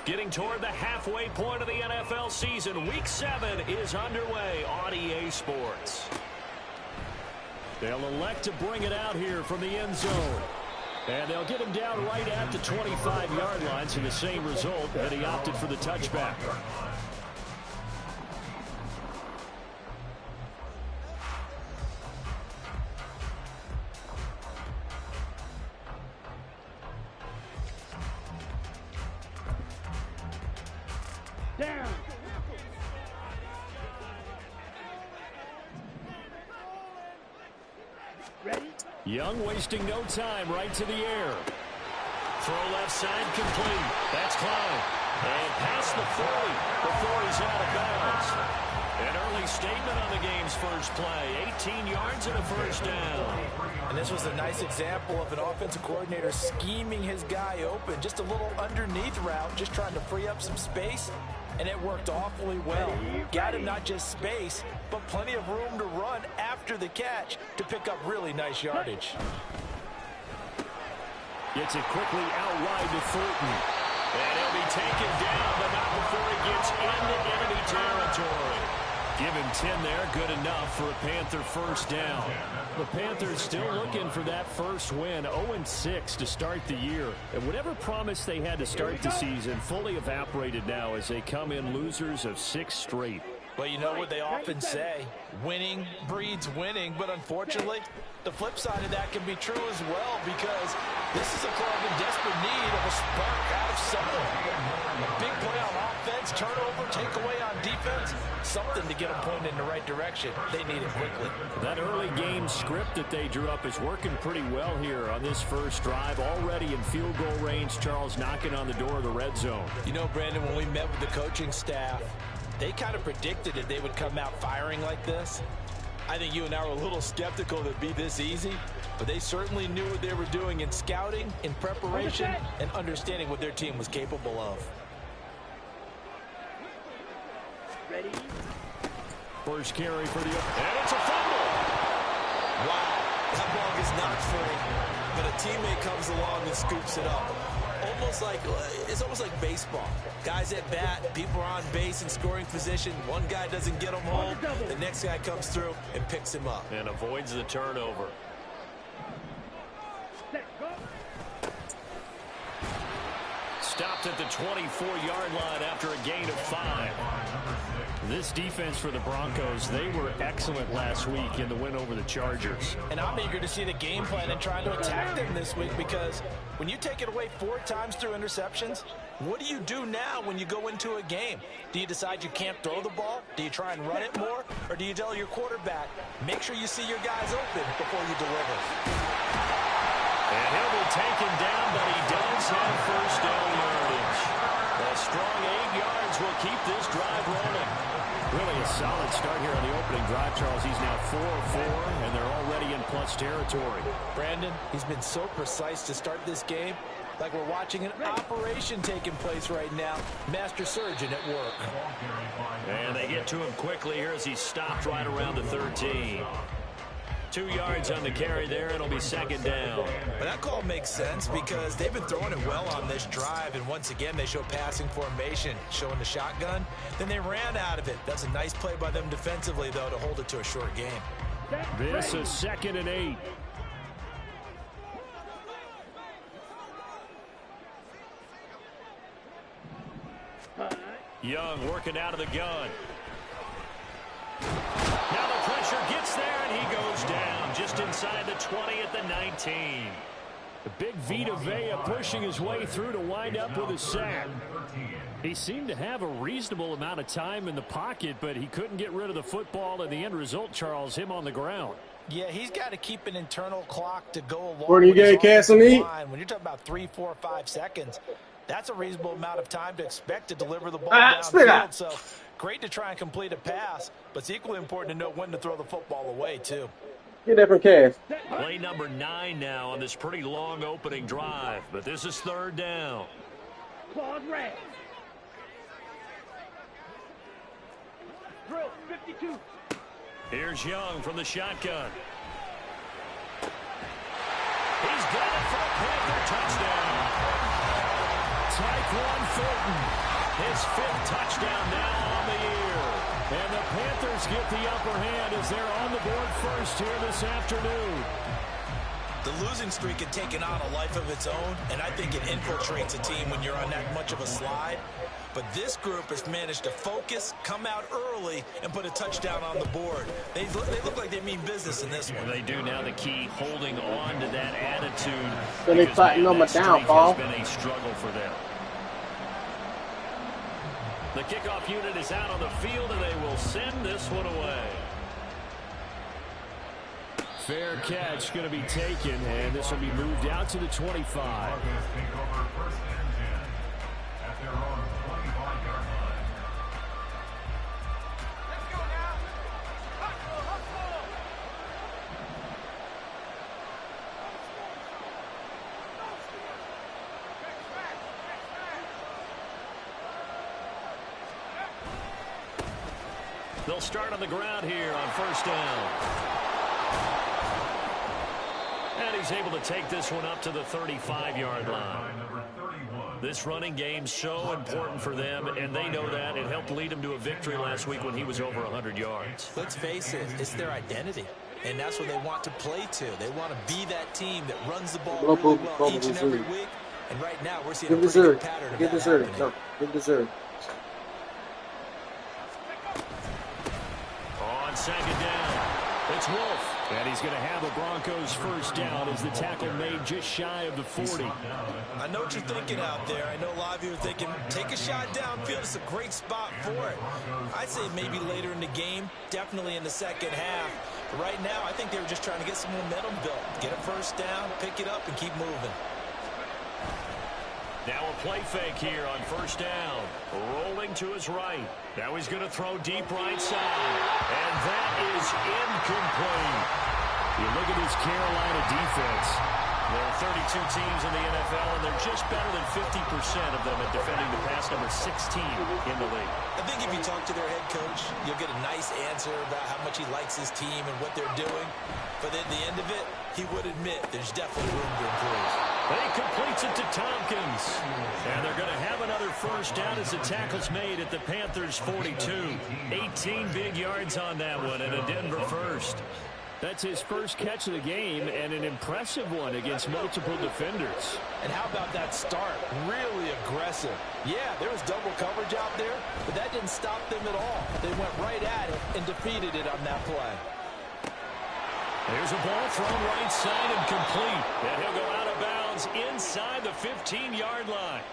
Getting toward the halfway point of the NFL season. Week 7 is underway on EA Sports. They'll elect to bring it out here from the end zone. And they'll get him down right at the 25-yard line, so the same result, and he opted for the touchback. Down. Ready? Young wasting no time, right to the air. Throw left side complete. That's Klein. And past the 40 before he's out of bounds. An early statement on the game's first play. 18 yards and a first down. And this was a nice example of an offensive coordinator scheming his guy open. Just a little underneath route, just trying to free up some space. And it worked awfully well. Got him not just space, but plenty of room to run after the catch to pick up really nice yardage. Gets it quickly out wide to Fulton. And he'll be taken down, but not before he gets into enemy territory. Give him 10 there, good enough for a Panther first down. The Panthers still looking for that first win, 0-6 to start the year. And whatever promise they had to start the season fully evaporated now as they come in losers of 6 straight. Well, you know what they often say, winning breeds winning, but unfortunately, the flip side of that can be true as well, because this is a club in desperate need of a spark out of someone. Big play on offense, turnover, takeaway on defense, something to get them pointed in the right direction. They need it quickly. That early game script that they drew up is working pretty well here on this first drive. Already in field goal range, Charles knocking on the door of the red zone. You know, Brandon, when we met with the coaching staff, they kind of predicted that they would come out firing like this. I think you and I were a little skeptical that it'd be this easy, but they certainly knew what they were doing in scouting, in preparation, and understanding what their team was capable of. Ready? First carry for the... And it's a fumble! Wow, that ball gets knocked free, but a teammate comes along and scoops it up. It's almost like baseball. Guys at bat, people are on base in scoring position. One guy doesn't get him home. The next guy comes through and picks him up. And avoids the turnover. Stopped at the 24-yard line after a gain of 5. This defense for the Broncos, they were excellent last week in the win over the Chargers. And I'm eager to see the game plan and trying to attack them this week, because when you take it away 4 times through interceptions, what do you do now when you go into a game? Do you decide you can't throw the ball? Do you try and run it more? Or do you tell your quarterback, make sure you see your guys open before you deliver? And he'll be taken down, but he does have first down yardage. A strong 8 yards will keep this drive rolling. Really a solid start here on the opening drive, Charles. He's now 4 of 4, and they're already in plus territory. Brandon, he's been so precise to start this game, like we're watching an operation taking place right now. Master surgeon at work. And they get to him quickly here as he stopped right around the 13. 2 yards on the carry there. It'll be second down. But that call makes sense because they've been throwing it well on this drive, and once again they show passing formation, showing the shotgun. Then they ran out of it. That's a nice play by them defensively, though, to hold it to a short game. This is 2nd and 8. Young working out of the gun. Now the pressure gets there, and he goes down just inside the 20 at the 19. The big Vita Vea pushing his way through to wind up with a sack. He seemed to have a reasonable amount of time in the pocket, but he couldn't get rid of the football, and the end result, Charles, him on the ground. Yeah, he's got to keep an internal clock to go along. Where do you get Castle Meat? When you're talking about 3, 4, 5 seconds, that's a reasonable amount of time to expect to deliver the ball downfield. So great to try and complete a pass, but it's equally important to know when to throw the football away, too. Get that from Cass. Play number 9 now on this pretty long opening drive, but this is 3rd down. Claude Ray. Drill 52. Here's Young from the shotgun. He's got it for a Panther touchdown. Tyquan Thornton, his 5th touchdown now on the year. And the Panthers get the upper hand as they're on the board first here this afternoon. The losing streak had taken on a life of its own, and I think it infiltrates a team when you're on that much of a slide. But this group has managed to focus, come out early, and put a touchdown on the board. They look like they mean business in this one. They do now. The key, holding on to that attitude. So they fighting on my downfall. Has been a struggle for them. The kickoff unit is out on the field, and they will send this one away. Fair catch going to be taken, and this will be moved out to the 25. They'll start on the ground here on first down. And he's able to take this one up to the 35-yard line. This running game's so important for them, and they know that. It helped lead them to a victory last week when he was over 100 yards. Let's face it, it's their identity. And that's what they want to play to. They want to be that team that runs the ball really well each and every week. And right now, we're seeing a pretty good pattern of that happening. No, give deserve. On second down, it's Wolf. And he's going to have the Broncos first down as the tackle made just shy of the 40. I know what you're thinking out there. I know a lot of you are thinking, take a shot downfield. It's a great spot for it. I'd say maybe later in the game, definitely in the second half. But right now, I think they were just trying to get some momentum built. Get a first down, pick it up, and keep moving. Now a play fake here on first down. Rolling to his right. Now he's going to throw deep right side. And that is incomplete. You look at this Carolina defense. There are 32 teams in the NFL, and they're just better than 50% of them at defending the pass, number 16 in the league. I think if you talk to their head coach, you'll get a nice answer about how much he likes his team and what they're doing. But at the end of it, he would admit there's definitely room to improve. He completes it to Tompkins. And they're going to have another first down as the tackle's made at the Panthers' 42. 18 big yards on that one, and a Denver first. That's his first catch of the game, and an impressive one against multiple defenders. And how about that start? Really aggressive. Yeah, there was double coverage out there, but that didn't stop them at all. They went right at it and defeated it on that play. There's a ball thrown right side and complete. And he'll go out of bounds inside the 15-yard line.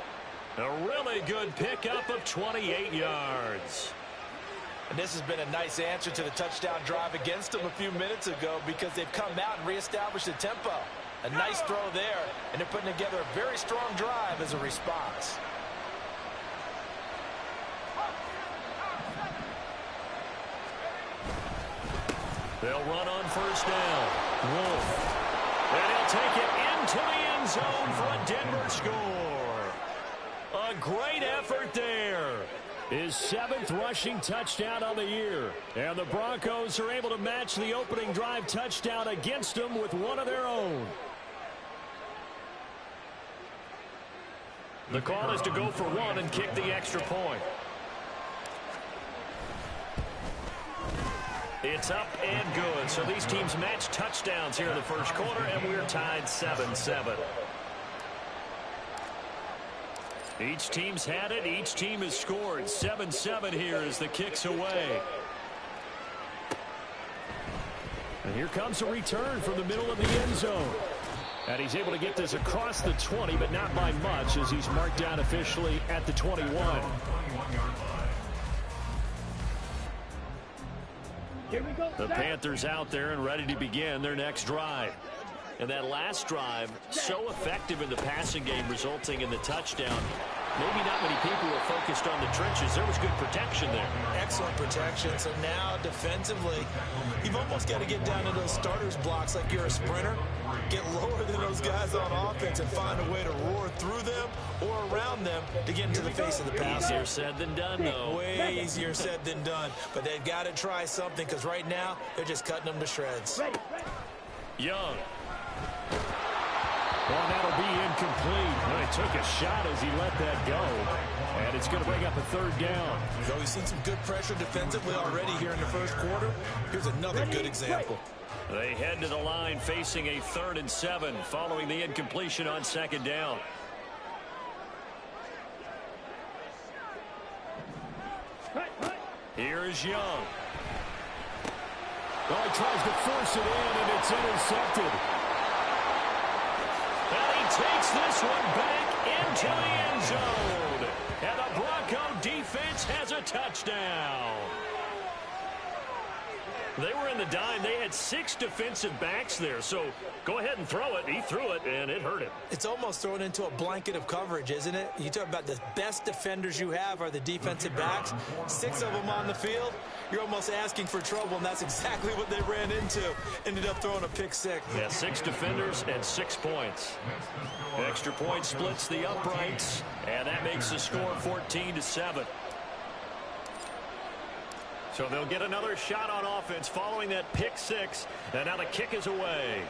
A really good pickup of 28 yards. And this has been a nice answer to the touchdown drive against them a few minutes ago because they've come out and reestablished the tempo. A nice throw there, and they're putting together a very strong drive as a response. They'll run on first down. Wolf. And he'll take it into the end zone for a Denver score. A great effort there. His 7th rushing touchdown on the year. And the Broncos are able to match the opening drive touchdown against them with one of their own. The call is to go for one and kick the extra point. It's up and good. So these teams match touchdowns here in the first quarter, and we're tied 7-7. Each team's had it. Each team has scored. 7-7 here as the kick's away. And here comes a return from the middle of the end zone. And he's able to get this across the 20, but not by much as he's marked down officially at the 21. Here we go. The Panthers out there and ready to begin their next drive. And that last drive, so effective in the passing game, resulting in the touchdown. Maybe not many people were focused on the trenches. There was good protection there. Excellent protection. So now, defensively, you've almost got to get down to those starters blocks like you're a sprinter. Get lower than those guys on offense and find a way to roar through them or around them to get into the face of the passer. Easier said than done, though. Way easier said than done. But they've got to try something because right now, they're just cutting them to shreds. Young. Well, that'll be incomplete. Well, he took a shot as he let that go. And it's going to bring up a third down. So we've seen some good pressure defensively already here in the first quarter. Here's another good example. They head to the line facing a 3rd and 7 following the incompletion on 2nd down. Here's Young. Well, he tries to force it in, and it's intercepted. And he takes this one back into the end zone. And the Bronco defense has a touchdown. They were in the dime. They had 6 defensive backs there. So go ahead and throw it. He threw it, and it hurt him. It's almost thrown into a blanket of coverage, isn't it? You talk about the best defenders you have are the defensive backs. 6 of them on the field. You're almost asking for trouble, and that's exactly what they ran into. Ended up throwing a pick 6. Yeah, 6 defenders and 6 points. Extra point splits the uprights, and that makes the score 14-7. So they'll get another shot on offense following that pick 6. And now the kick is away.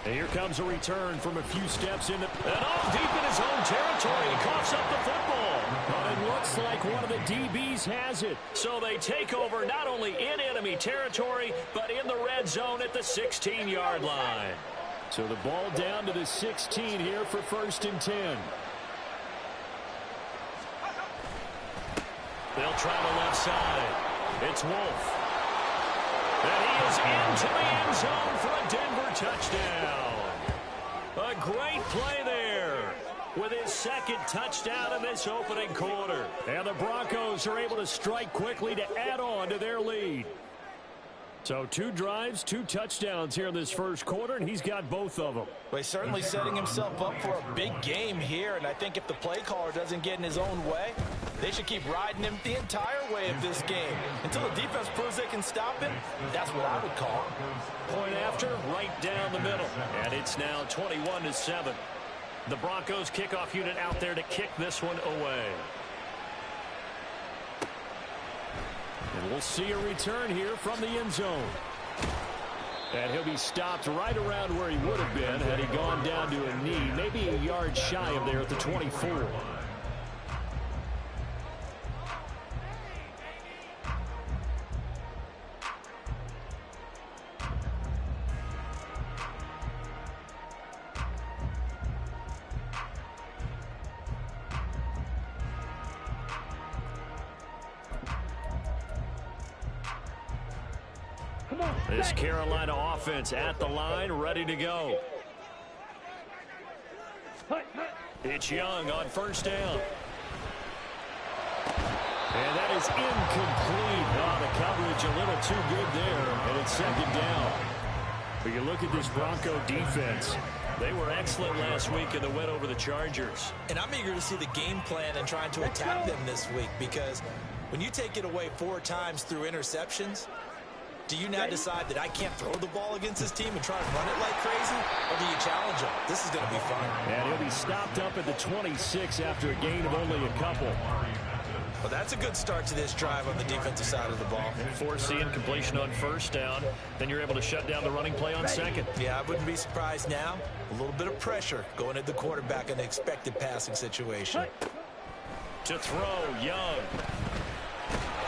And here comes a return from a few steps into. And all deep in his own territory. He coughs up the football. But it looks like one of the DBs has it. So they take over not only in enemy territory, but in the red zone at the 16-yard line. So the ball down to the 16 here for 1st and 10. They'll try the left side. It's Wolf. And he is into the end zone for a Denver touchdown. A great play there with his 2nd touchdown in this opening quarter. And the Broncos are able to strike quickly to add on to their lead. So 2 drives, 2 touchdowns here in this first quarter, and he's got both of them. Well, he's certainly setting himself up for a big game here, and I think if the play caller doesn't get in his own way, they should keep riding him the entire way of this game. Until the defense proves they can stop him, that's what I would call it. Point after, right down the middle. And it's now 21-7. The Broncos kickoff unit out there to kick this one away. And we'll see a return here from the end zone. And he'll be stopped right around where he would have been had he gone down to a knee, maybe a yard shy of there at the 24. This Carolina offense at the line, ready to go. It's Young on 1st down. And that is incomplete. Oh, the coverage a little too good there, and it's 2nd down. But you look at this Bronco defense. They were excellent last week in the win over the Chargers. And I'm eager to see the game plan and trying to attack them this week, because when you take it away 4 times through interceptions, do you now decide that I can't throw the ball against this team and try and run it like crazy? Or do you challenge them? This is going to be fun. And he'll be stopped up at the 26 after a gain of only a couple. Well, that's a good start to this drive on the defensive side of the ball. Force the incompletion on 1st down. Then you're able to shut down the running play on 2nd. Yeah, I wouldn't be surprised now. A little bit of pressure going at the quarterback in an expected passing situation. To throw, Young.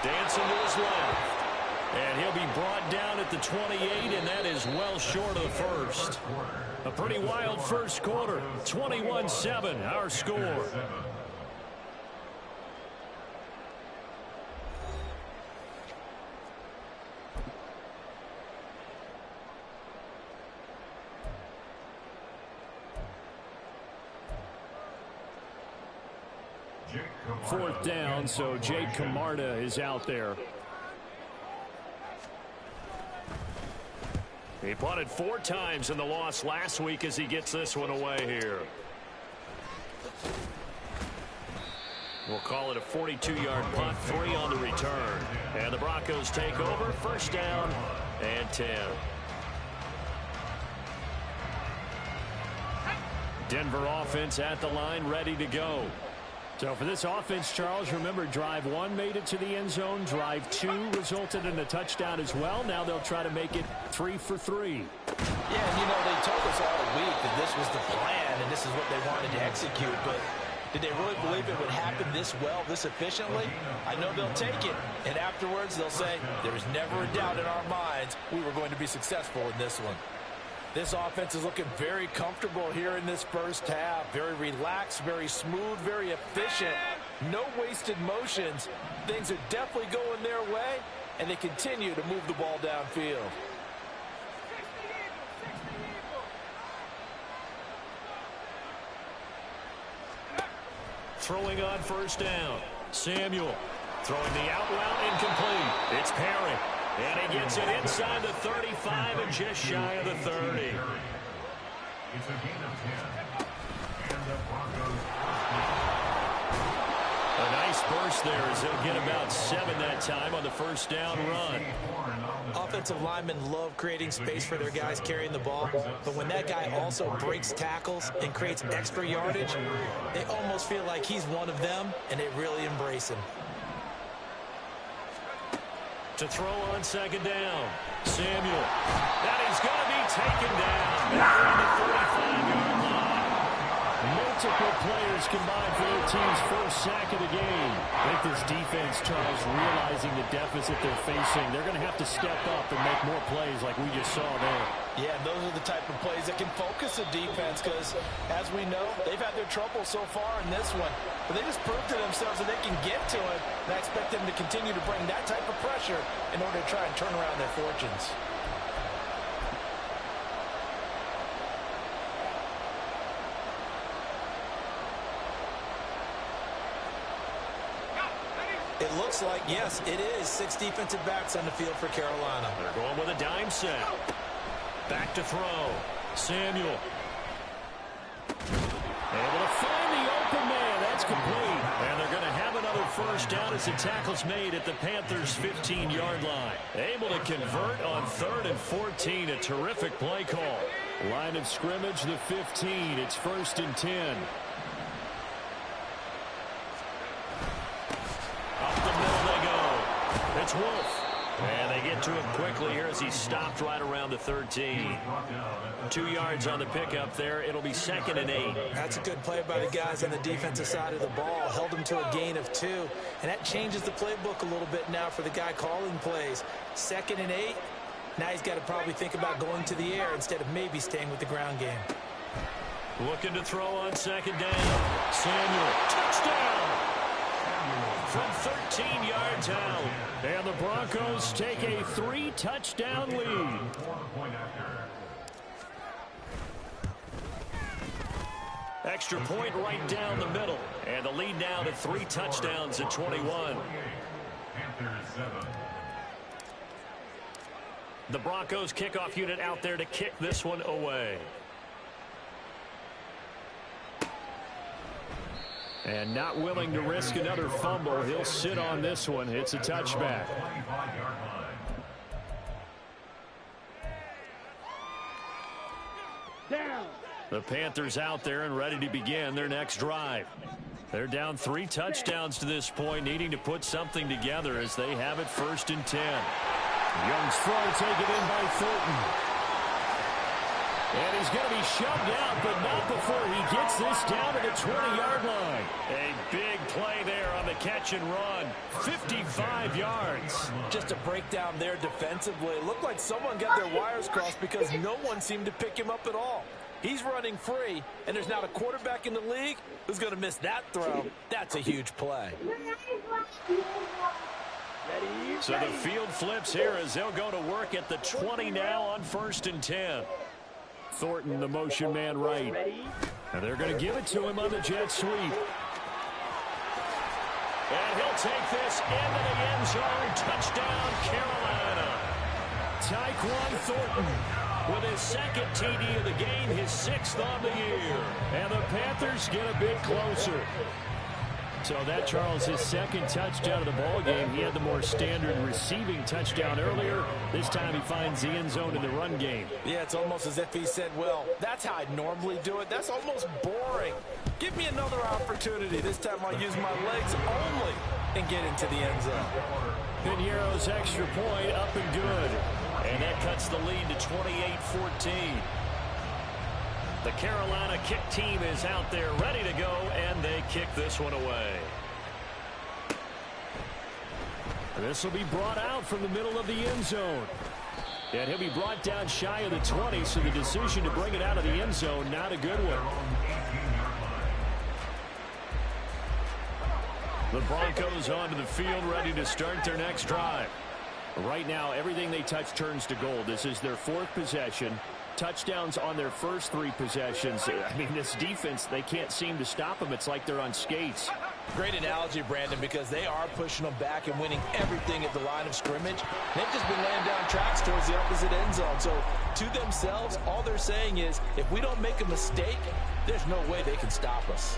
Dancing to his left. And he'll be brought down at the 28, and that is well short of the first. A pretty wild first quarter. 21-7, our score. Fourth down, so Jake Camarda is out there. He punted 4 times in the loss last week as he gets this one away here. We'll call it a 42-yard punt, 3 on the return. And the Broncos take over, 1st down and 10. Denver offense at the line, ready to go. So for this offense, Charles, remember, drive 1 made it to the end zone. Drive 2 resulted in a touchdown as well. Now they'll try to make it 3 for 3. Yeah, and you know, they told us all week that this was the plan and this is what they wanted to execute, but did they really believe it would happen this well, this efficiently? I know they'll take it, and afterwards they'll say, there's never a doubt in our minds we were going to be successful in this one. This offense is looking very comfortable here in this first half. Very relaxed, very smooth, very efficient. No wasted motions. Things are definitely going their way, and they continue to move the ball downfield. Throwing on first down. Samuel throwing the out route incomplete. It's Perry. And he gets it inside the 35 and just shy of the 30. It's a gain of 10. And the Broncos. A nice burst there as he'll get about 7 that time on the first down run. Offensive linemen love creating space for their guys carrying the ball, but when that guy also breaks tackles and creates extra yardage, they almost feel like he's one of them, and they really embrace him. To throw on second down. Samuel. That is going to be taken down. Back on the 35-yard line. Multiple players combined for their team's first sack of the game. I think this defense, Charles, realizing the deficit they're facing, they're going to have to step up and make more plays like we just saw there. Yeah, those are the type of plays that can focus a defense because, as we know, they've had their trouble so far in this one. But they just proved to themselves that they can get to it, and I expect them to continue to bring that type of pressure in order to try and turn around their fortunes. It looks like, yes, it is 6 defensive backs on the field for Carolina. They're going with a dime set. Back to throw. Samuel. Able to find the open man. That's complete. And they're going to have another first down as the tackle's made at the Panthers' 15-yard line. Able to convert on 3rd and 14. A terrific play call. Line of scrimmage, the 15. It's 1st and 10. Up the middle they go. It's Wolf. And they get to him quickly here as he stopped right around the 13. 2 yards on the pickup there. It'll be 2nd and 8. That's a good play by the guys on the defensive side of the ball. Held them to a gain of 2. And that changes the playbook a little bit now for the guy calling plays. 2nd and 8. Now he's got to probably think about going to the air instead of maybe staying with the ground game. Looking to throw on 2nd down. Samuel. Touchdown! From 13 yards out. And the Broncos take a 3-touchdown lead. Extra point right down the middle. And the lead now to 3 touchdowns at 21. The Broncos kickoff unit out there to kick this one away. And not willing to risk another fumble. He'll sit on this one. It's a touchback. The Panthers out there and ready to begin their next drive. They're down 3 touchdowns to this point, needing to put something together as they have it 1st and 10. Young's throw taken in by Thornton. And he's going to be shoved out, but not before he gets this down to the 20-yard line. A big play there on the catch and run. 55 yards. Just a breakdown there defensively. It looked like someone got their wires crossed because no one seemed to pick him up at all. He's running free, and there's not a quarterback in the league who's going to miss that throw. That's a huge play. So the field flips here as they'll go to work at the 20 now on 1st and 10. Thornton, the motion man right. And they're going to give it to him on the jet sweep. And he'll take this into the end zone. Touchdown, Carolina. Tyquan Thornton with his 2nd TD of the game, his 6th on the year. And the Panthers get a bit closer. So that, Charles, his 2nd touchdown of the ball game. He had the more standard receiving touchdown earlier. This time he finds the end zone in the run game. Yeah, it's almost as if he said, well, that's how I'd normally do it. That's almost boring. Give me another opportunity. This time I'll use my legs only and get into the end zone. Piñeiro's extra point up and good. And that cuts the lead to 28-14. The Carolina kick team is out there ready to go, and they kick this one away. This will be brought out from the middle of the end zone. And he'll be brought down shy of the 20, so the decision to bring it out of the end zone, not a good one. The Broncos onto the field, ready to start their next drive. Right now, everything they touch turns to gold. This is their 4th possession. Touchdowns on their first 3 possessions. I mean, this defense, they can't seem to stop them. It's like they're on skates. Great analogy, Brandon, because they are pushing them back and winning everything at the line of scrimmage. They've just been laying down tracks towards the opposite end zone. So, to themselves, all they're saying is, if we don't make a mistake, there's no way they can stop us.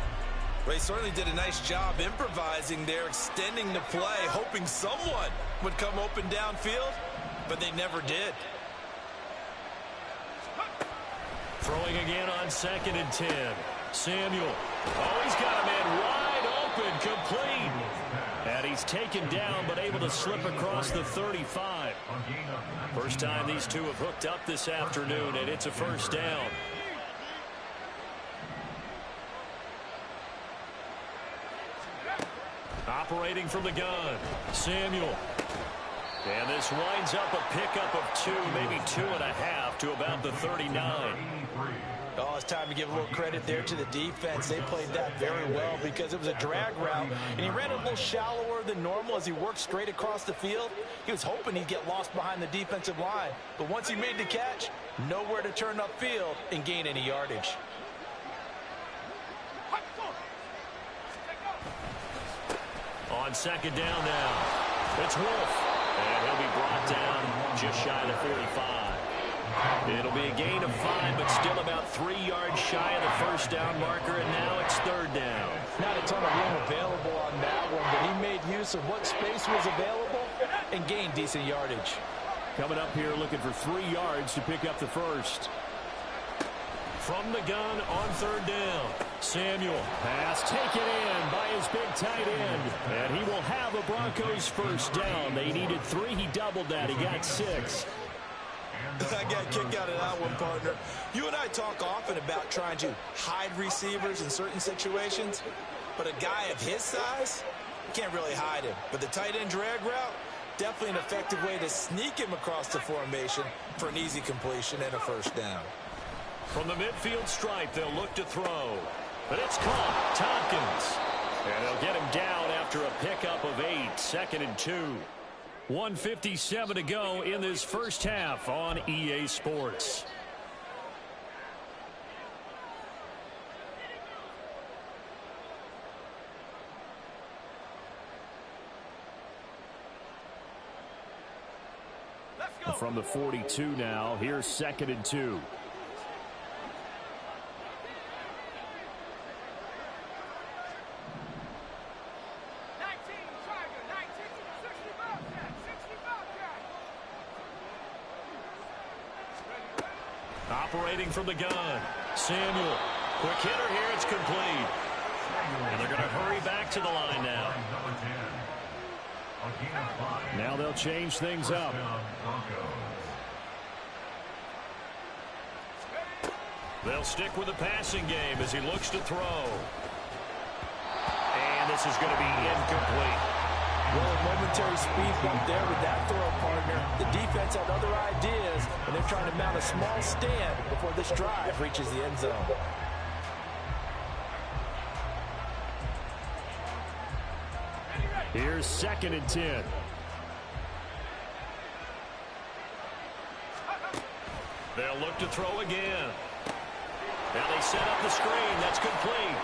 Ray certainly did a nice job improvising there, extending the play, hoping someone would come open downfield, but they never did. Throwing again on 2nd and 10. Samuel. Oh, he's got a man wide open, complete. And he's taken down, but able to slip across the 35. First time these two have hooked up this afternoon, and it's a first down. Operating from the gun, Samuel. And this winds up a pickup of 2, maybe 2.5 to about the 39. Oh, it's time to give a little credit there to the defense. They played that very well because it was a drag route, and he ran a little shallower than normal as he worked straight across the field. He was hoping he'd get lost behind the defensive line, but once he made the catch, nowhere to turn upfield and gain any yardage. On 2nd down now, it's Wolf. And he'll be brought down just shy of the 45. It'll be a gain of 5, but still about 3 yards shy of the first down marker, and now it's 3rd down. Not a ton of room available on that one, but he made use of what space was available and gained decent yardage. Coming up here looking for 3 yards to pick up the first. From the gun on 3rd down, Samuel. Pass taken in by his big tight end. And he will have a Broncos first down. They needed 3. He doubled that. He got 6. I got a kick out of that one, partner. You and I talk often about trying to hide receivers in certain situations. But a guy of his size, you can't really hide him. But the tight end drag route, definitely an effective way to sneak him across the formation for an easy completion and a first down. From the midfield stripe, they'll look to throw. But it's caught. Tompkins. And they'll get him down after a pickup of 8. 2nd and 2. 1:57 to go in this first half on EA Sports. From the 42 now, here's 2nd and 2. Operating from the gun, Samuel. Quick hitter here, it's complete. And they're going to hurry back to the line now. Now they'll change things up. They'll stick with the passing game as he looks to throw. And this is going to be incomplete. Well, a momentary speed bump there with that throw, partner. The defense had other ideas, and they're trying to mount a small stand before this drive reaches the end zone. Here's 2nd and 10. They'll look to throw again. Now they set up the screen. That's complete.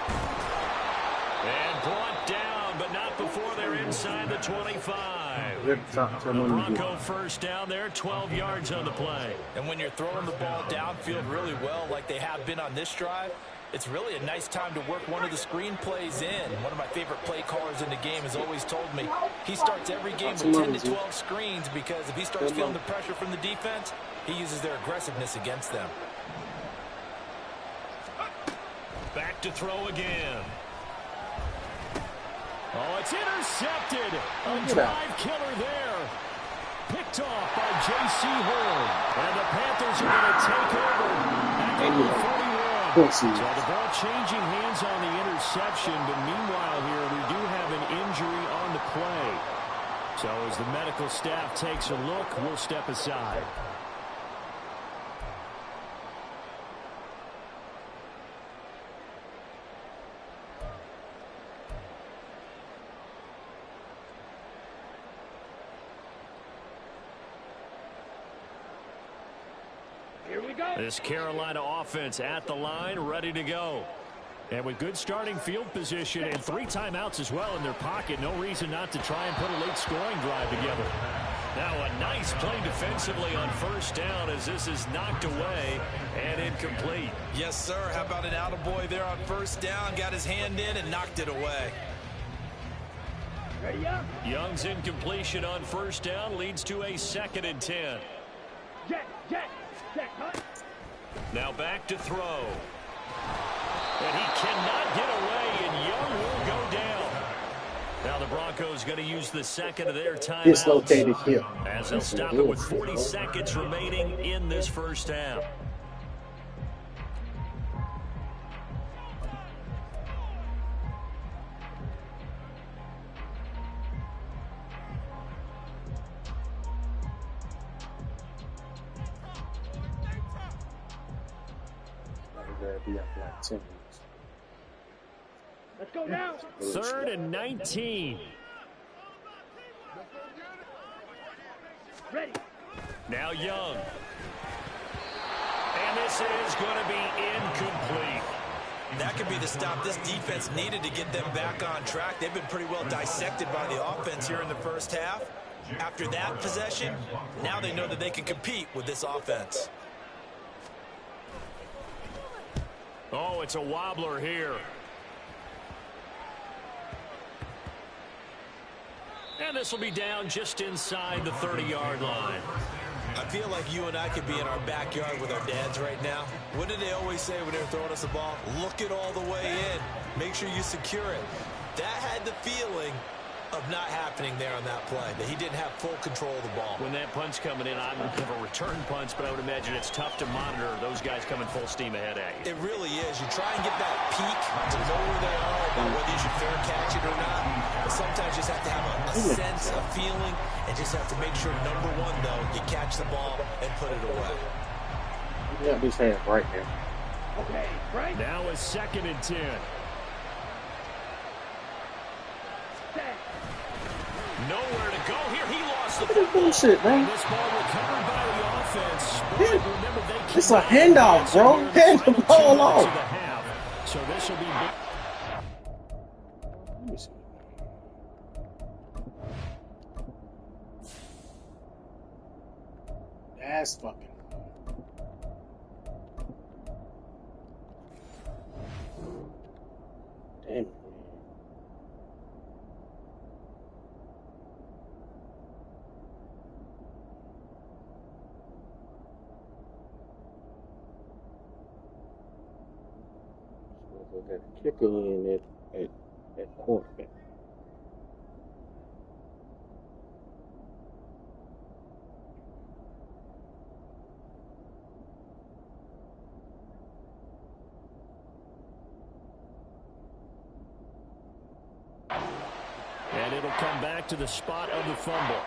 And brought down, but not before they're inside the 25. The Bronco first down there, 12 yards on the play. And when you're throwing the ball downfield really well like they have been on this drive, it's really a nice time to work one of the screen plays in. One of my favorite play callers in the game has always told me he starts every game with 10 to 12 screens because if he starts feeling the pressure from the defense, he uses their aggressiveness against them. Back back to throw again. Oh, it's intercepted. A drive killer there. Picked off by J.C. Horn. And the Panthers are going to take over at number 41. So the ball changing hands on the interception, but meanwhile here we do have an injury on the play. So as the medical staff takes a look, we'll step aside. This Carolina offense at the line, ready to go. And with good starting field position and 3 timeouts as well in their pocket, no reason not to try and put a late scoring drive together. Now a nice play defensively on first down as this is knocked away and incomplete. Yes, sir. How about an attaboy there on first down? Got his hand in and knocked it away. Young's incompletion on first down leads to a 2nd and 10. Now back to throw. And he cannot get away, and Young will go down. Now the Broncos going to use the 2nd of their timeouts. Dislocated heel. As they'll stop it with 40 seconds remaining in this first half. Let's go now. 3rd and 19. Ready. Now Young. And this is going to be incomplete. That could be the stop this defense needed to get them back on track. They've been pretty well dissected by the offense here in the first half. After that possession, now they know that they can compete with this offense. Oh, it's a wobbler here. And this will be down just inside the 30-yard line. I feel like you and I could be in our backyard with our dads right now. What did they always say when they were throwing us the ball? Look it all the way in. Make sure you secure it. That had the feeling of not happening there on that play, that he didn't have full control of the ball. When that punt's coming in, I'm going to have a return punch, but I would imagine it's tough to monitor those guys coming full steam ahead at you. It really is. You try and get that peek to know where they are, about whether you should fair catch it or not. But sometimes you just have to have a sense, a feeling, and just have to make sure, number one, though, you catch the ball and put it away. You got these hands right there. Okay, right. Now a 2nd and 10. Nowhere to go here. He lost the football. Bullshit, man. This ball recovered by the offense. But remember, they It's a handoff, bro. Hand the ball off. So this will be. Let me see. That's fucking. Damn. Got a kicker in at quarterback. And it'll come back to the spot of the fumble.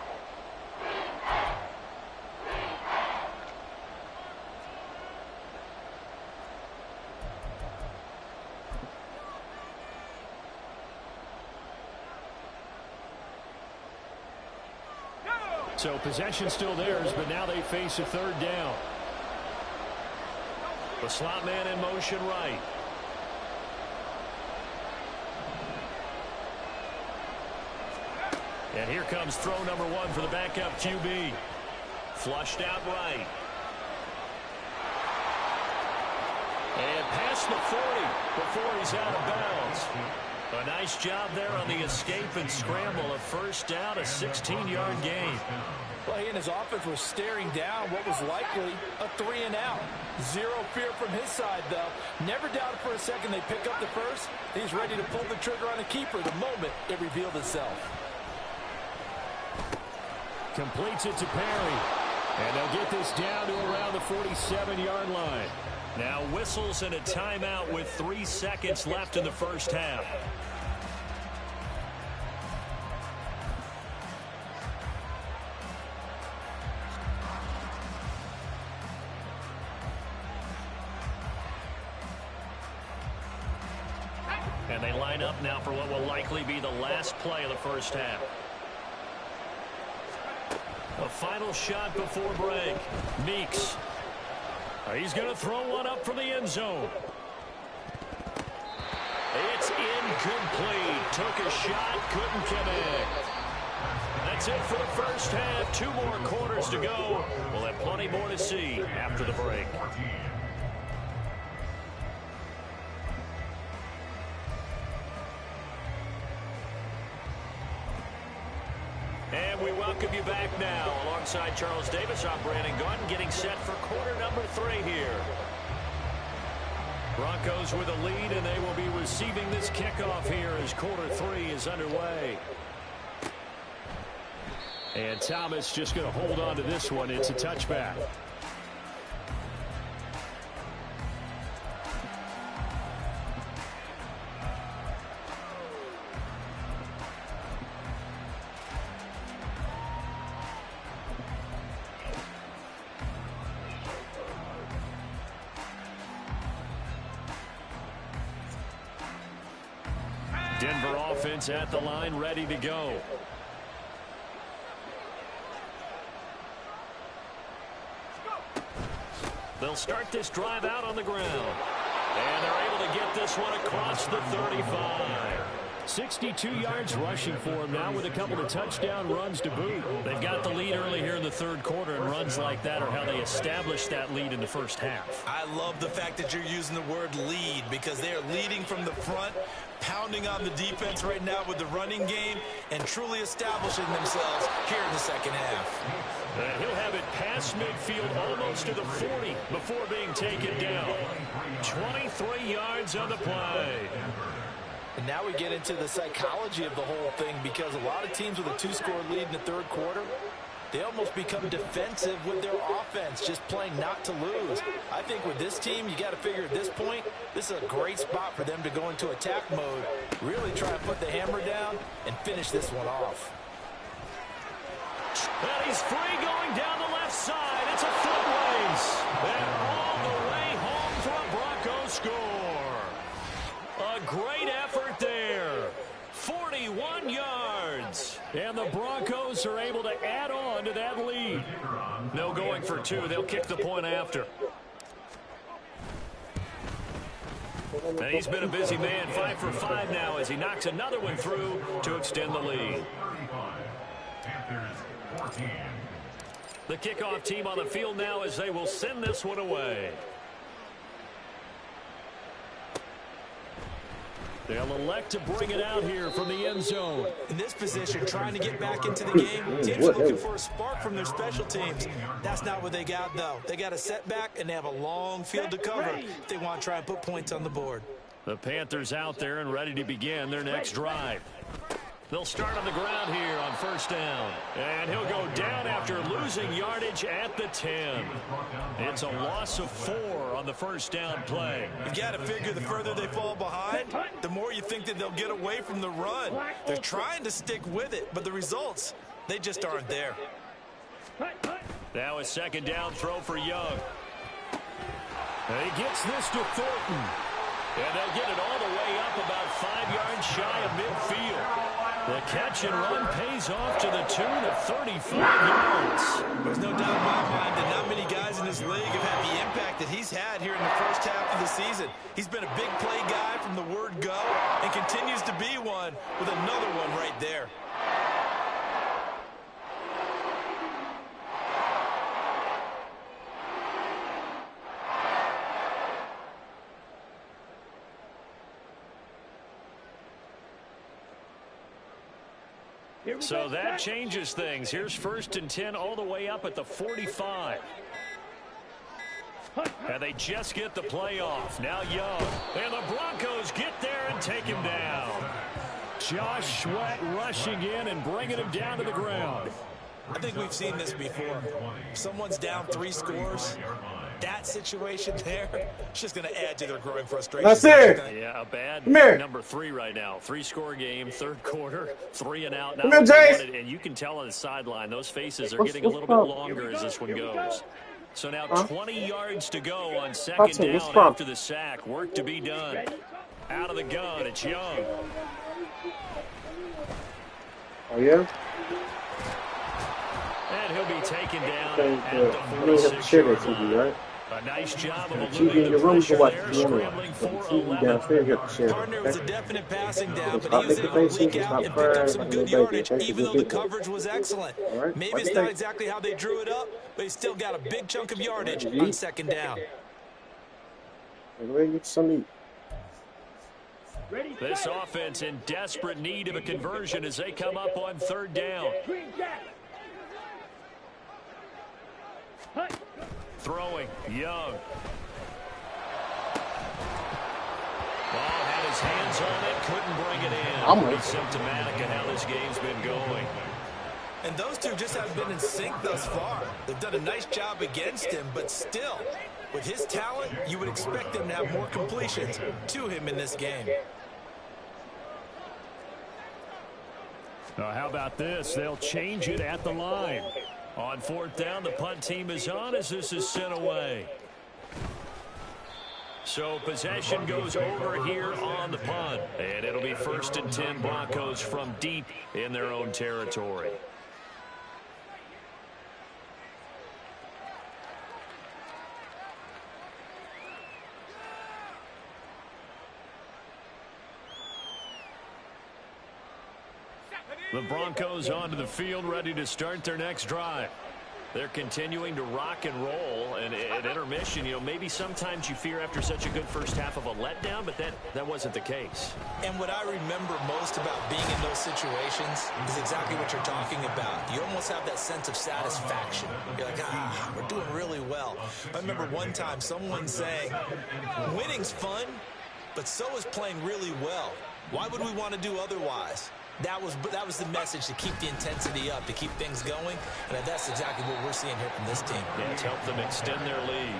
So possession still theirs, but now they face a 3rd down. The slot man in motion right. And here comes throw number 1 for the backup QB. Flushed out right. And past the 40 before he's out of bounds. A nice job there on the escape and scramble. A first down, a 16-yard gain. Well, he and his offense were staring down what was likely a 3-and-out. Zero fear from his side, though. Never doubted for a second they pick up the first. He's ready to pull the trigger on a keeper the moment it revealed itself. Completes it to Perry. And they'll get this down to around the 47-yard line. Now whistles and a timeout with 3 seconds left in the first half. And they line up now for what will likely be the last play of the first half. A final shot before break. Meeks. He's going to throw one up from the end zone. It's incomplete. Took a shot, couldn't connect. That's it for the first half. 2 more quarters to go. We'll have plenty more to see after the break. And we welcome you back now. Alongside Charles Davis, I'm Brandon Gordon, getting set for quarter number 3 here. Broncos with a lead, and they will be receiving this kickoff here as quarter 3 is underway. And Thomas just going to hold on to this one. It's a touchback. Denver offense at the line, ready to go. They'll start this drive out on the ground. And they're able to get this one across the 35. 62 yards rushing for him now with a couple of touchdown runs to boot. They've got the lead early here in the third quarter, and runs like that are how they established that lead in the first half. I love the fact that you're using the word lead, because they are leading from the front, pounding on the defense right now with the running game, and truly establishing themselves here in the second half. And he'll have it past midfield almost to the 40 before being taken down. 23 yards on the play. And now we get into the psychology of the whole thing, because a lot of teams with a 2-score lead in the third quarter, they almost become defensive with their offense, just playing not to lose. I think with this team, you got to figure at this point, this is a great spot for them to go into attack mode, really try to put the hammer down and finish this one off. And he's free going down the left side. It's a foot race. And all the way home for a Broncos score. A great effort there. 41 yards. And the Broncos are able to add on to that lead. No going for 2. They'll kick the point after. And he's been a busy man. 5 for 5 now as he knocks another one through to extend the lead. Panthers 14. The kickoff team on the field now as they will send this one away. They'll elect to bring it out here from the end zone. In this position, trying to get back into the game, teams are looking for a spark from their special teams. That's not what they got, though. They got a setback, and they have a long field to cover if they want to try and put points on the board. The Panthers out there and ready to begin their next drive. They'll start on the ground here on first down. And he'll go down after losing yardage at the 10. It's a loss of 4 on the first down play. You've got to figure the further they fall behind, the more you think that they'll get away from the run. They're trying to stick with it, but the results, they just aren't there. Now a second down throw for Young. And he gets this to Thornton. And they'll get it all the way up about 5 yards shy of midfield. The catch and run pays off to the tune of 35 yards. There's no doubt in my mind that not many guys in this league have had the impact that he's had here in the first half of the season. He's been a big play guy from the word go and continues to be one with another one right there. So that changes things. Here's 1st and 10 all the way up at the 45. And they just get the play off. Now Young. And the Broncos get there and take him down. Josh Sweat rushing in and bringing him down to the ground. I think we've seen this before. If someone's down 3 scores, that situation there, it's just going to add to their growing frustration. That's it. Yeah, a bad Here. number 3 right now. 3-score game, 3rd quarter, 3 and out. Come here, Jace. And you can tell on the sideline, those faces are getting a little bit longer as this one goes. So now 20 yards to go on 2nd down after the sack. Work to be done. Out of the gun, it's Young. Oh, yeah? And he'll be taken down Okay, at the you may have to share that 46-yard TV, line. right? A nice job of TV eluding in the your room pressure for what? there, You want scrambling to for TV 11. downstairs, you have to share it. Partner was a Okay? definite passing down, Stop but he was making able to faces, leak stop out and pick up crying some like a good little baby, yardage, okay? even Just though the get it. coverage was excellent. All right? Maybe What it's do you not think? exactly how they drew it up, but he still got a big chunk of yardage on 2nd down. Go ahead and get some meat. This offense in desperate need of a conversion as they come up on 3rd down. Throwing, Young. Ball had his hands on it, couldn't bring it in. Pretty symptomatic of how this game's been going. And those two just haven't been in sync thus far. They've done a nice job against him, but still, with his talent, you would expect them to have more completions to him in this game. How about this? They'll change it at the line. On 4th down, the punt team is on as this is sent away. So possession goes over here on the punt. And it'll be 1st and 10 Broncos from deep in their own territory. The Broncos onto the field, ready to start their next drive. They're continuing to rock and roll, and at intermission, maybe sometimes you fear after such a good first half of a letdown, but that wasn't the case. And what I remember most about being in those situations is exactly what you're talking about. You almost have that sense of satisfaction. You're like, we're doing really well. I remember one time someone saying, winning's fun, but so is playing really well. Why would we want to do otherwise? That was the message, to keep the intensity up, to keep things going, and that's exactly what we're seeing here from this team. Yeah, it's helped them extend their lead.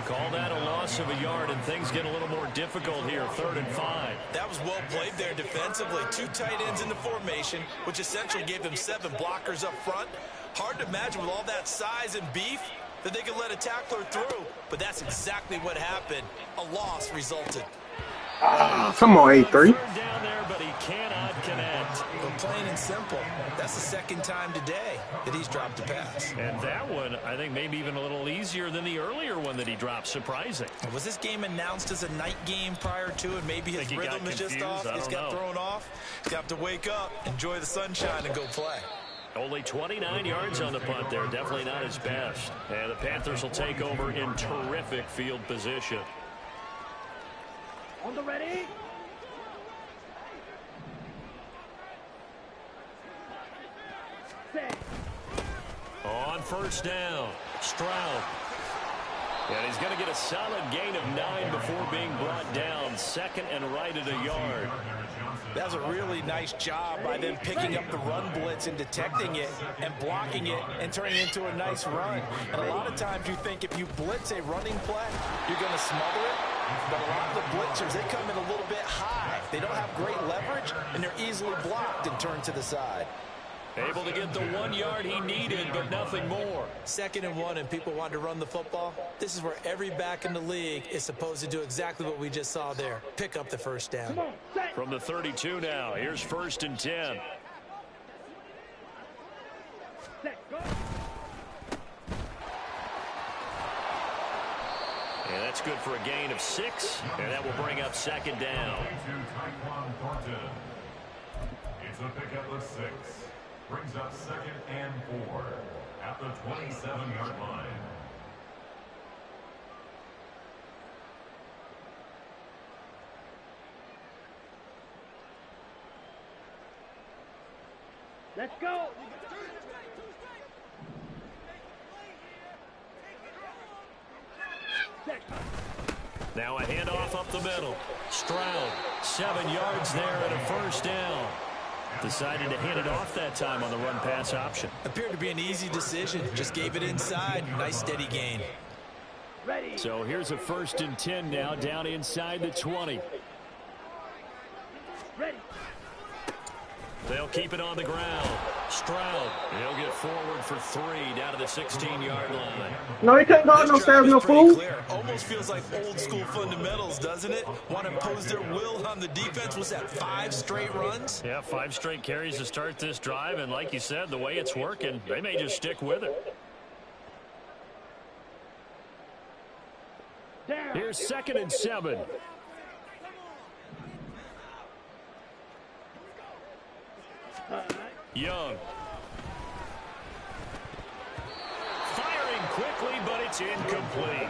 Call that a loss of a yard, and things get a little more difficult here, 3rd and 5. That was well played there defensively. 2 tight ends in the formation, which essentially gave them 7 blockers up front. Hard to imagine with all that size and beef that they could let a tackler through, but that's exactly what happened. A loss resulted. Come on, A3. Down there, but he cannot connect. Well, plain and simple, that's the 2nd time today that he's dropped a pass. And that one, I think, maybe even a little easier than the earlier one that he dropped. Surprising. Was this game announced as a night game prior to, and maybe his rhythm is just off? He's got thrown off. He's got to wake up, enjoy the sunshine, and go play. Only 29 yards on the punt there. Definitely not his best. And the Panthers will take over in terrific field position. On the ready. Set. On 1st down, Stroud. And he's going to get a solid gain of 9 before being brought down. 2nd and right at a yard. That was a really nice job by them picking up the run blitz and detecting it and blocking it and turning it into a nice run. And a lot of times you think if you blitz a running play, you're going to smother it. But a lot of the blitzers, they come in a little bit high. They don't have great leverage, and they're easily blocked and turned to the side. Able to get the 1 yard he needed, but nothing more. 2nd and 1, and people want to run the football. This is where every back in the league is supposed to do exactly what we just saw there. Pick up the 1st down. From the 32 now, here's 1st and 10. Set. Go. And that's good for a gain of 6, and that will bring up 2nd down. It's a pickup of 6. Brings up 2nd and 4 at the 27-yard line. Let's go. Now a handoff up the middle. Stroud, 7 yards there and a first down. Decided to hand it off that time on the run-pass option. Appeared to be an easy decision. Just gave it inside. Nice steady gain. Ready. So here's a 1st and 10 now, down inside the 20. Ready. They'll keep it on the ground. Stroud, he'll get forward for 3 down to the 16-yard line. No, he couldn't go no stabs, no fool. Almost feels like old school fundamentals, doesn't it? Want to impose their will on the defense. Was that 5 straight runs? Yeah, 5 straight carries to start this drive, and like you said, the way it's working, they may just stick with it. Down. Here's 2nd and 7. Young. Firing quickly, but it's incomplete.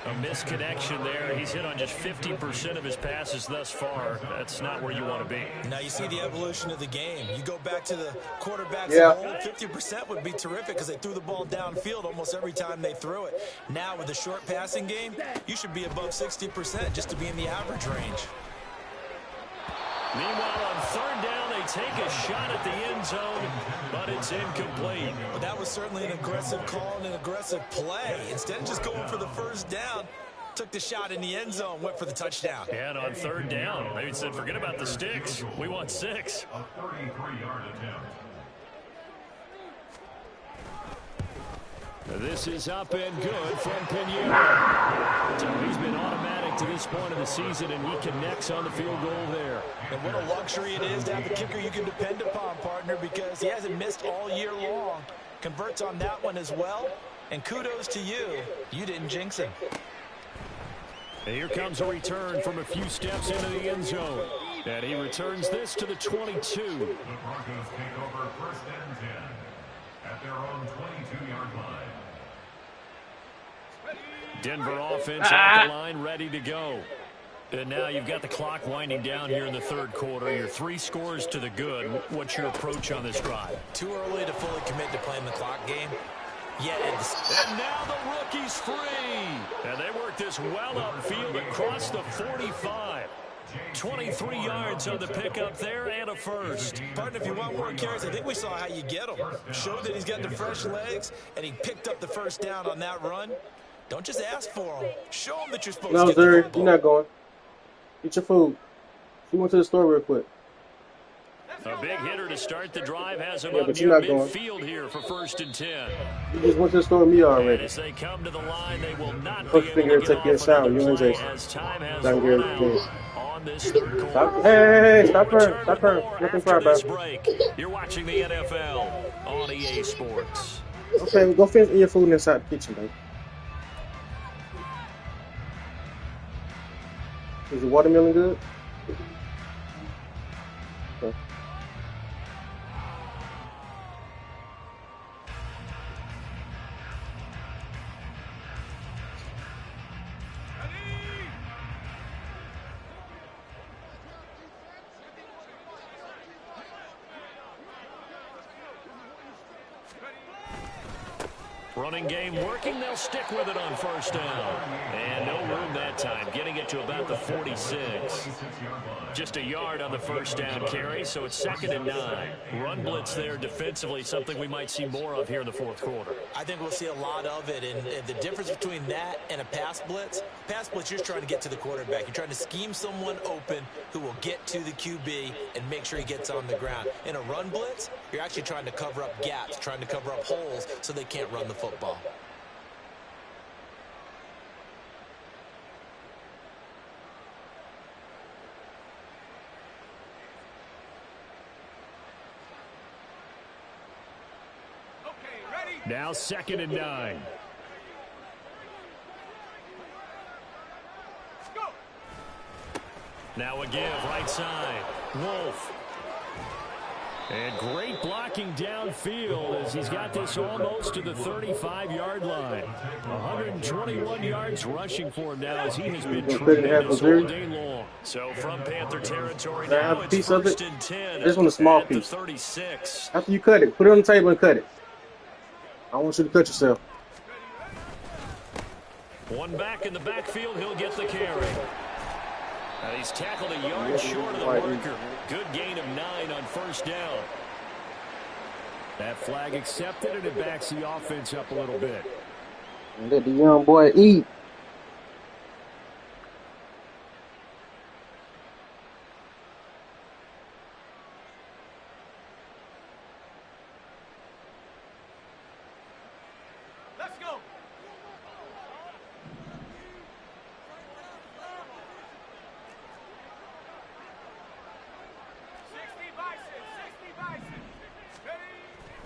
A misconnection there. He's hit on just 50% of his passes thus far. That's not where you want to be. Now you see the evolution of the game. You go back to the quarterbacks Yeah. of old, 50% would be terrific because they threw the ball downfield almost every time they threw it. Now with the short passing game, you should be above 60% just to be in the average range. Meanwhile, on 3rd down, they take a shot at the end zone, but it's incomplete. But that was certainly an aggressive call and an aggressive play. Instead of just going for the first down, took the shot in the end zone, went for the touchdown. And on 3rd down, they said, forget about the sticks. We want 6. A 33-yard attempt. This is up and good from Pinheiro. So he's been automatic to this point of the season, and he connects on the field goal there. And what a luxury it is to have a kicker you can depend upon, partner, because he hasn't missed all year long. Converts on that one as well. And kudos to you. You didn't jinx him. And here comes a return from a few steps into the end zone. And he returns this to the 22. The Broncos take over 1st and 10 at their own 22-yard line. Denver offense off the line, ready to go. And now you've got the clock winding down here in the 3rd quarter. You're 3 scores to the good. What's your approach on this drive? Too early to fully commit to playing the clock game. Yeah, and now the rookie's free. And they work this well upfield across the 45. 23 yards on the pickup there and a first. Partner, if you want more carries, I think we saw how you get him. Showed that he's got the fresh legs, and he picked up the first down on that run. Don't just ask for him. Show him that you're supposed to get the Zuri, football. you're not going. Eat your food. She went to the store real quick. A big hitter to start the drive has him Yeah, up but near you're not going. midfield here for 1st and 10. You just went to the store with me And already. as they come to the line, they will not be First able finger to to get take your off shower. another You and play Jason. as time has Down run here, out please. on this 3rd quarter. Stop. Hey, stop her. Return Stop with her. more Nothing after for this bro. break. You're watching the NFL on EA Sports. Okay, go finish eating your food inside the kitchen, baby. Is the watermelon good? Okay. Running game working. They'll stick with it on 1st down. And no room that time. Getting it to about the 46. Just a yard on the 1st down carry, so it's 2nd and 9. Run blitz there defensively, something we might see more of here in the 4th quarter. I think we'll see a lot of it, and the difference between that and a pass blitz, you're trying to get to the quarterback. You're trying to scheme someone open who will get to the QB and make sure he gets on the ground. In a run blitz, you're actually trying to cover up gaps, trying to cover up holes so they can't run the football. Now 2nd and 9. Now a give, right side. Wolf. And great blocking downfield as he's got this almost to the 35-yard line. 121 yards rushing for him now as he has been tremendous all day long. So from Panther territory now, it's piece of first it. and 10 This one a small at the piece. 36. After you cut it, put it on the table and cut it. I want you to cut yourself. One back in the backfield, he'll get the carry. He's tackled a yard short of the marker. Good gain of 9 on first down. That flag accepted, and it backs the offense up a little bit. And let the young boy eat. Let's go.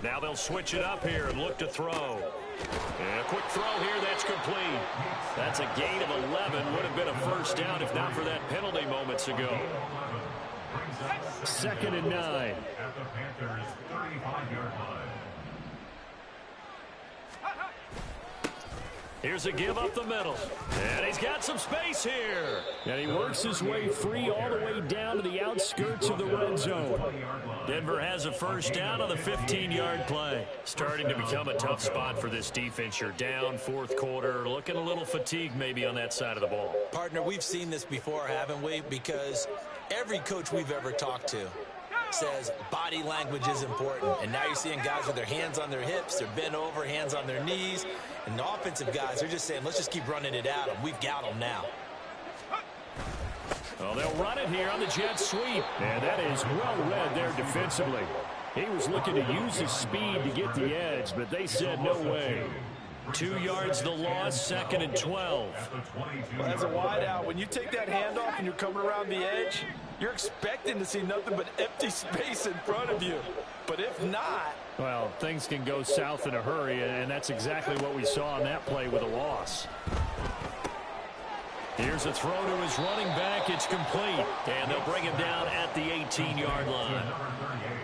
Now they'll switch it up here and look to throw. And a quick throw here, that's complete. That's a gain of 11. Would have been a first down if not for that penalty moments ago. 2nd and 9. At the Panthers' 35-yard line. Here's a give up the middle. And he's got some space here. And he works his way free all the way down to the outskirts of the red zone. Denver has a first down on the 15-yard play. Starting to become a tough spot for this defense. You're down fourth quarter, looking a little fatigued maybe on that side of the ball. Partner, we've seen this before, haven't we? Because every coach we've ever talked to says body language is important. And now you're seeing guys with their hands on their hips, they're bent over, hands on their knees. And the offensive guys, they're just saying, let's just keep running it at them. We've got them now. Well, they'll run it here on the jet sweep. And that is well read there defensively. He was looking to use his speed to get the edge, but they said no way. 2 yards the loss, 2nd and 12. Well, as a wideout, when you take that handoff and you're coming around the edge, you're expecting to see nothing but empty space in front of you. But if not... Well, things can go south in a hurry, and that's exactly what we saw on that play with a loss. Here's a throw to his running back. It's complete. And they'll bring him down at the 18-yard line.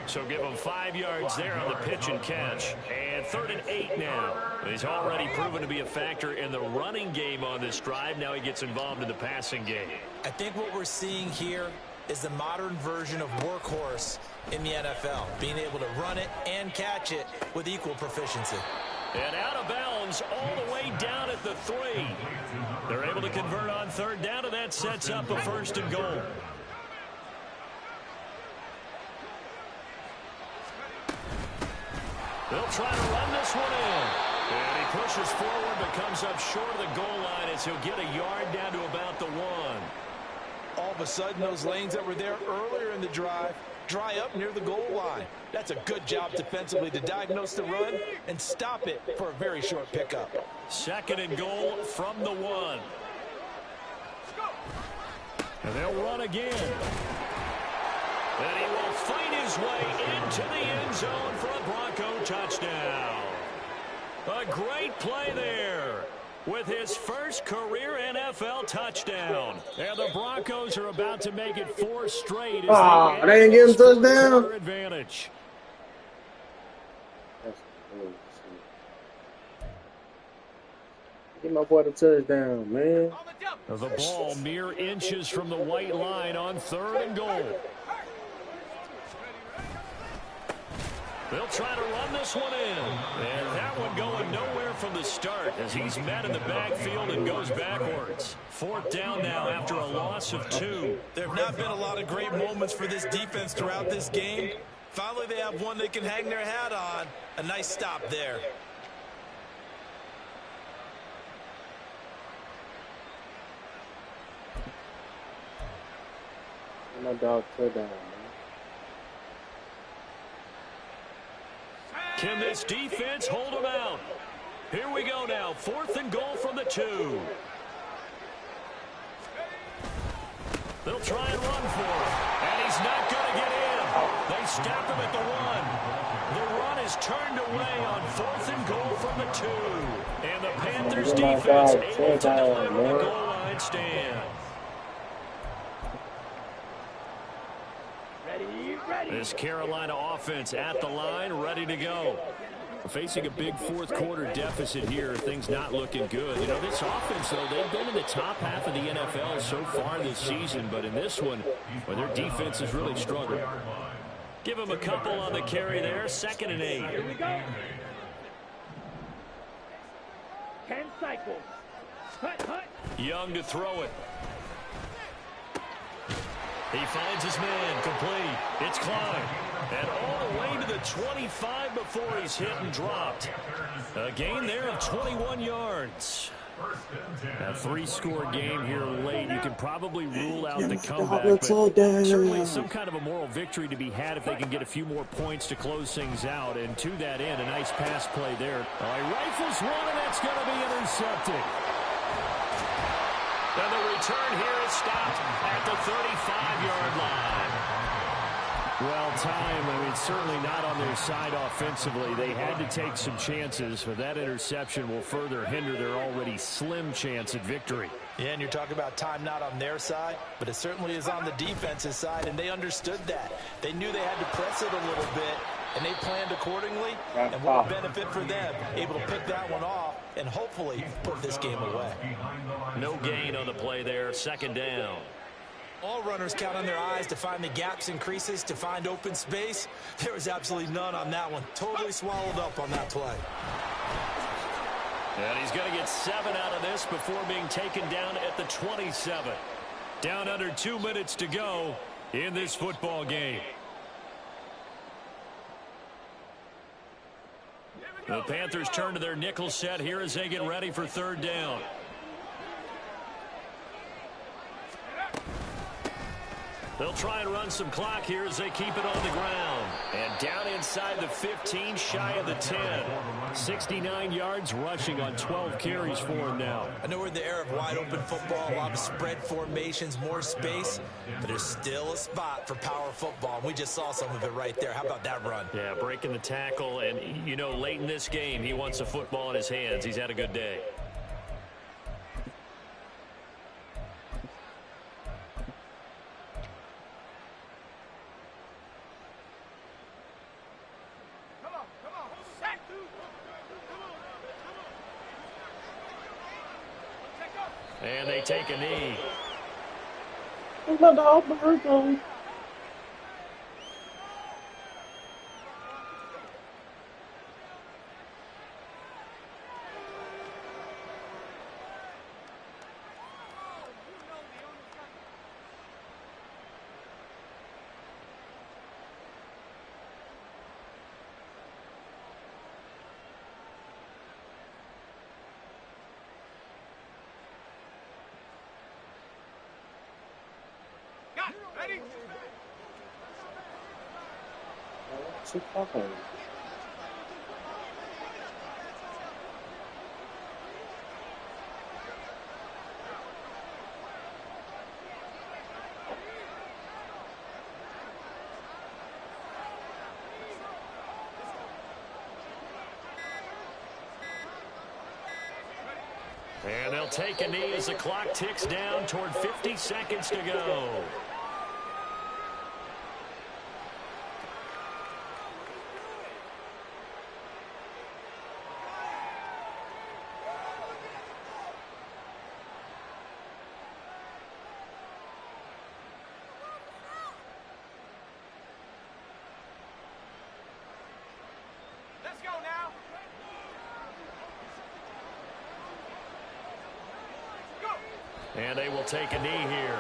So give him 5 yards there on the pitch and catch. And 3rd and 8 now. He's already proven to be a factor in the running game on this drive. Now he gets involved in the passing game. I think what we're seeing here is the modern version of workhorse in the NFL, being able to run it and catch it with equal proficiency. And out of bounds all the way down at the 3. They're able to convert on 3rd down, and that sets up a 1st and goal. They'll try to run this one in. And he pushes forward but comes up short of the goal line as he'll get a yard down to about the 1. all of a sudden those lanes that were there earlier in the drive dry up near the goal line. That's a good job defensively to diagnose the run and stop it for a very short pickup. 2nd and goal from the 1. And they'll run again. And he will fight his way into the end zone for a Bronco touchdown. A great play there with his first career NFL touchdown. And the Broncos are about to make it 4 straight. They ain't getting touchdown. Advantage. Get my boy the touchdown, man. The ball mere inches from the white line on 3rd and goal. They'll try to run this one in. And that one going nowhere from the start as he's met in the backfield and goes backwards. 4th down now after a loss of 2. There have not been a lot of great moments for this defense throughout this game. Finally, they have one they can hang their hat on. A nice stop there. My dog touchdown, man. Can this defense hold him out? Here we go now. 4th and goal from the 2. They'll try and run for him. And he's not going to get in. They stop him at the 1. The run is turned away on 4th and goal from the 2. And the Panthers defense able to deliver the goal line stand. Ready? This Carolina offense at the line, ready to go. Facing a big fourth quarter deficit here, things not looking good. You know, this offense, though, they've been in the top half of the NFL so far this season, but in this one, well, their defense has really struggled. Give them a couple on the carry there, 2nd and 8. Here we go. 10 cycles. Hut, hut. Young to throw it. He finds his man, complete. It's Klein. And all the way to the 25 before he's hit and dropped. A gain there of 21 yards. A 3-score game here late. You can probably rule out the comeback, but certainly some kind of a moral victory to be had if they can get a few more points to close things out. And to that end, a nice pass play there. He rifles one, and that's going to be intercepted. And the return here is stopped at the 35-yard line. Well, time, I mean, certainly not on their side offensively. They had to take some chances, but that interception will further hinder their already slim chance at victory. Yeah, and you're talking about time not on their side, but it certainly is on the defense's side, and they understood that. They knew they had to press it a little bit, and they planned accordingly, and what a benefit for them, able to pick that one off and hopefully put this game away. No gain on the play there, 2nd down. All runners count on their eyes to find the gaps and creases, to find open space. There was absolutely none on that one. Totally swallowed up on that play. And he's going to get 7 out of this before being taken down at the 27. Down under 2 minutes to go in this football game. The Panthers turn to their nickel set here as they get ready for 3rd down. They'll try and run some clock here as they keep it on the ground. And down inside the 15, shy of the 10. 69 yards rushing on 12 carries for him now. I know we're in the era of wide-open football, a lot of spread formations, more space, but there's still a spot for power football. We just saw some of it right there. How about that run? Yeah, breaking the tackle, and, you know, late in this game, he wants the football in his hands. He's had a good day. And they take a knee. Where's my dog, Virgo? Ready? Chicago. And they'll take a knee as the clock ticks down toward 50 seconds to go. Let's go now. And they will take a knee here.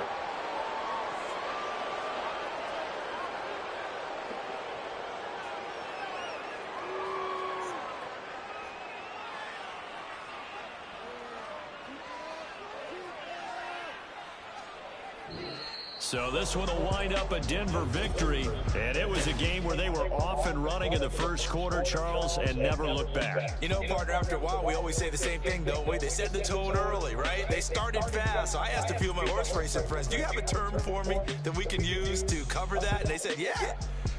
So this one will wind up a Denver victory. And it was a game where they were off and running in the first quarter, Charles, and never looked back. You know, partner, after a while, we always say the same thing, don't we? They set the tone early, right? They started fast. So I asked a few of my horse racing friends, do you have a term for me that we can use to cover that? And they said, yeah.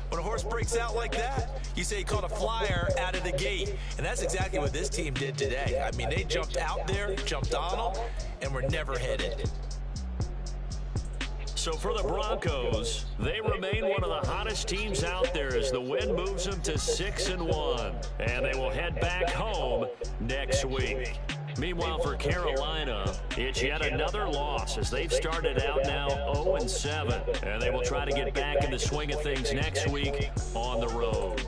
When a horse breaks out like that, you say he caught a flyer out of the gate. And that's exactly what this team did today. I mean, they jumped out there, jumped on them, and were never headed. So for the Broncos, they remain one of the hottest teams out there as the win moves them to 6-1. And they will head back home next week. Meanwhile, for Carolina, it's yet another loss as they've started out now 0-7. And they will try to get back in the swing of things next week on the road.